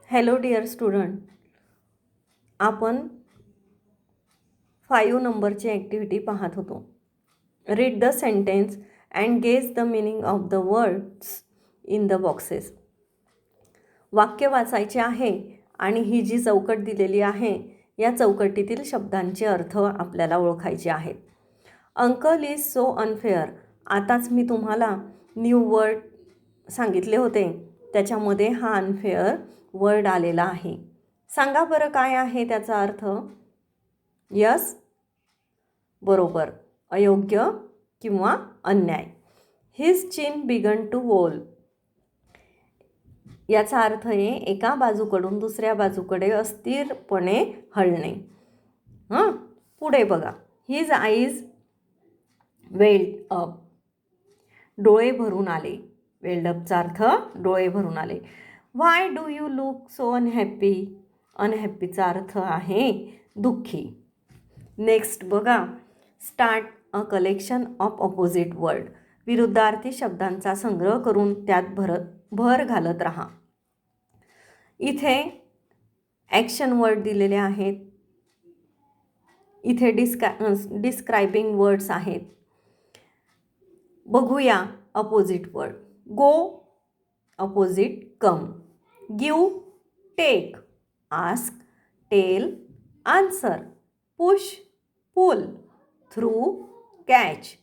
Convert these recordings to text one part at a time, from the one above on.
Hello dear student, आपण 5 नंबरची activity पाहत होतो. Read the sentence and guess the meaning of the words in the boxes. वाक्य वाचायचे आहे आणि ही जी चौकट दिलेली आहे या चौकटीतील शब्दांचे अर्थ आपल्याला ओळखायचे आहेत. Uncle is so unfair. आताच मी तुम्हाला न्यू वर्ड सांगितले होते, त्याच्यामध्ये हा अनफेअर वर्ड आलेला आहे. सांगा बरं काय आहे त्याचा अर्थ? यस, बरोबर, अयोग्य किंवा अन्याय. His chin began to wall. याचा अर्थ आहे एका बाजूकडून दुसऱ्या बाजूकडे अस्थिरपणे हलणे. पुढे बघा. His eyes welled up. डोळे भरून आले. वेल्ड अपचा अर्थ डोळे भरून आले. Why do you look so unhappy. अनहॅपीचा अर्थ आहे दुःखी. नेक्स्ट बघा. Start a collection of opposite word. विरुद्धार्थी शब्दांचा संग्रह करून त्यात भर घालत राहा. इथे ॲक्शन वर्ड दिलेले आहेत. इथे डिस्क्रायबिंग वर्ड्स आहेत. बघूया opposite word. Go opposite come. Give take. Ask tell answer. Push pull. Throw catch.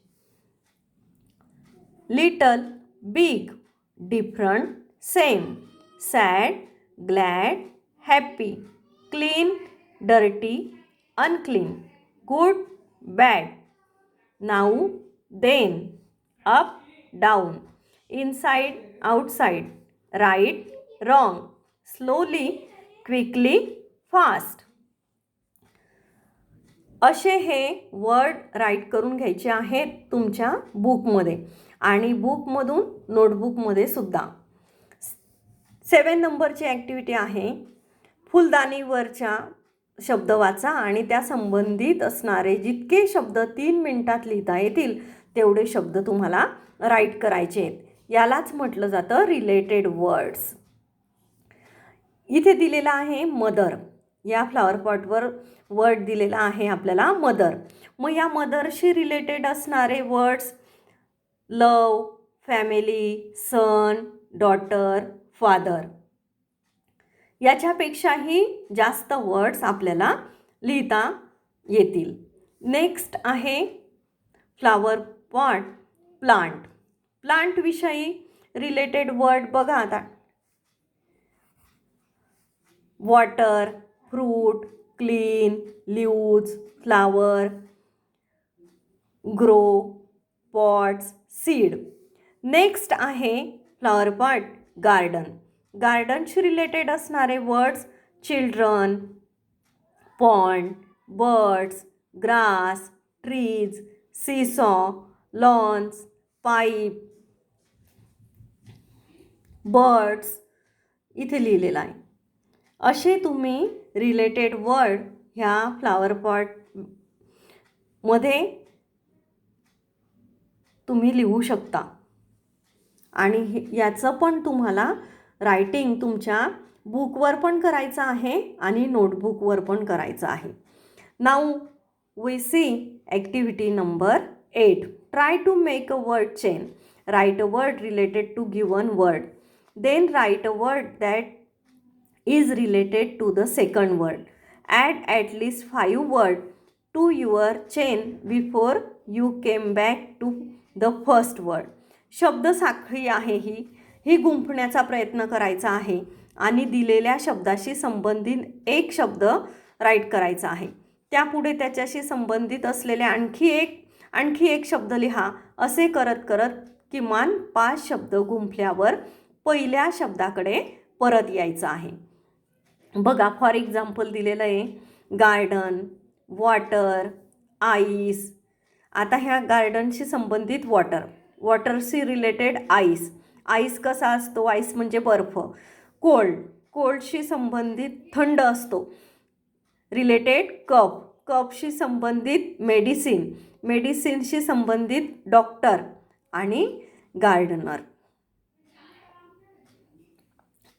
Little big. Different same. Sad glad happy. Clean dirty unclean. Good bad. Now then. Up down. Inside outside. Right wrong. Slowly quickly fast. असे हे word right करून घ्यायचे आहेत तुमच्या बुकमध्ये आणि बुकमधून नोटबुकमध्ये सुद्धा. 7 नंबरची ॲक्टिव्हिटी आहे. फुलदाणीवरच्या शब्द वाचा आणि त्या संबंधित असणारे जितके शब्द 3 मिनिटात लिहिता येतील तेवढे शब्द तुम्हाला राईट करायचे आहेत. यालाच म्हटलं जातं रिलेटेड वर्ड्स. इथे दिलेला आहे मदर. या फ्लॉवर पॉटवर वर्ड दिलेला आहे आपल्याला मदर. मग या मदरशी रिलेटेड असणारे words love, family, son, daughter, father. याच्यापेक्षाही जास्त वर्ड्स आपल्याला लिहिता येतील. नेक्स्ट आहे फ्लॉवर पॉट प्लांट. प्लांटविषयी रिलेटेड वर्ड बघा आता. Water, fruit, clean, leaves, flower, grow, pots, seed. Next आहे फ्लॉवर पॉट गार्डन. गार्डनशी रिलेटेड असणारे words children, pond, birds, grass, trees, seesaw, lawns, pipe, birds इथे लिहिलेला आहे. असे तुम्ही रिलेटेड वर्ड ह्या फ्लॉवर पॉटमध्ये तुम्ही लिहू शकता आणि याचं पण तुम्हाला रायटिंग तुमच्या बुकवर पण करायचं आहे आणि नोटबुकवर पण करायचं आहे. Now we see activity number 8. Try to make a word chain. Write a word related to given word. Then write a word that is related to the second word. Add at least 5 words to your chain before you came back to the first word. शब्द साखळी आहे ही गुंफण्याचा प्रयत्न करायचा आहे आणि दिलेल्या शब्दाशी संबंधित एक शब्द राईट करायचा आहे. त्यापुढे त्याच्याशी संबंधित असलेले आणखी एक शब्द लिहा. असे करत करत किमान 5 शब्द गुंफल्यावर पहिल्या शब्दाकडे परत यायचं आहे. बघा, फॉर एक्झाम्पल दिलेलं आहे गार्डन, वॉटर, आईस. आता ह्या गार्डनशी संबंधित वॉटर, वॉटरशी रिलेटेड आईस. आईस कसा असतो? आईस म्हणजे बर्फ. कोल्ड, कोल्डशी संबंधित थंड असतो. रिलेटेड कप, कपशी संबंधित मेडिसिन, मेडिसिनशी संबंधित डॉक्टर आणि गार्डनर.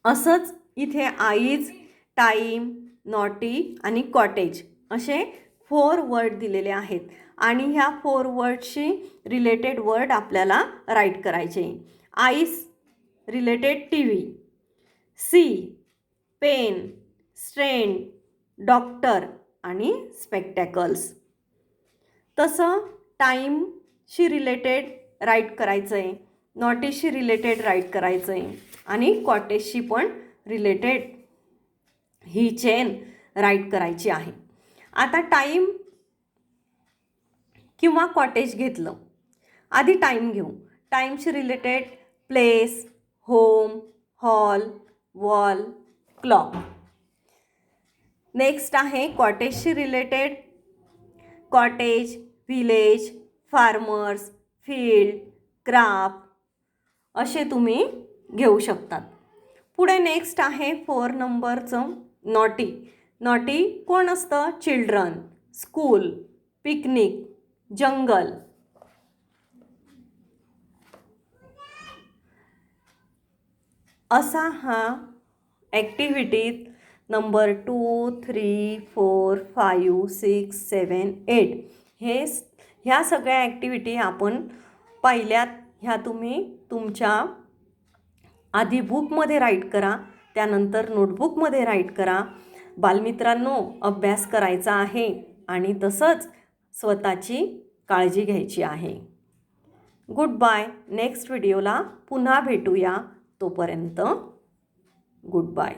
असंच इथे आईज, टाईम, नॉटी आणि कॉटेज असे 4 वर्ड दिलेले आहेत आणि ह्या 4 वर्डशी रिलेटेड वर्ड आपल्याला राईट करायचे. Eyes related TV, see pen, strain, doctor आणि स्पेक्टॅकल्स. तसं टाईमशी रिलेटेड राईट करायचं आहे, नॉटीशी रिलेटेड राईट करायचं आहे आणि कॉटेजशी पण रिलेटेड ही चेन राईट करायची आहे. आता टाईम किंवा कॉटेज घेतलं, आधी टाईम घेऊ. टाईमशी related place, home, hall, wall, clock. Next आहे कॉटेजशी related cottage, village, farmers, field, craft असे तुम्ही घेऊ शकतात. पुढे नेक्स्ट आहे 4 नंबरचं नॉटी. नॉटी कोण असतं? चिल्ड्रन, स्कूल, पिकनिक, जंगल. असा हा ॲक्टिव्हिटीत नंबर 2, 3, 4, 5, 6, 7, 8 ह्या सगळ्या ॲक्टिव्हिटी आपण पाहिल्यात. ह्या तुम्ही तुमच्या आधी बुकमध्ये राईट करा, त्यानंतर नोटबुकमध्ये राईट करा. बालमित्रांनो, अभ्यास करायचा आहे आणि तसंच स्वतःची काळजी घ्यायची आहे. Good bye. नेक्स्ट व्हिडिओला पुन्हा भेटूया. तोपर्यंत गुड बाय.